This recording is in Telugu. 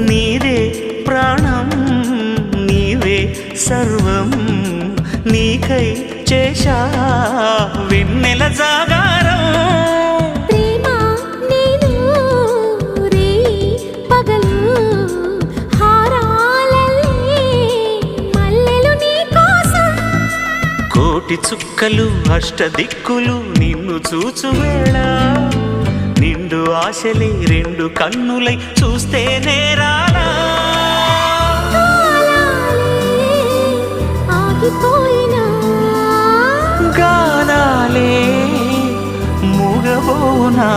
నీదే ప్రాణం నీవే సర్వం నీకై చేశా వెన్నెల జాగారం ప్రేమ నేను రే పగలు హారాలల్లే మల్లెలు నీ కోసం కోటి చుక్కలు అష్టదిక్కులు నిన్ను చూచువేళ నిండు ఆశలే రెండు కన్నులై చూస్తే నేరాలా ఆగిపోయినా గానాలే మూగబోనా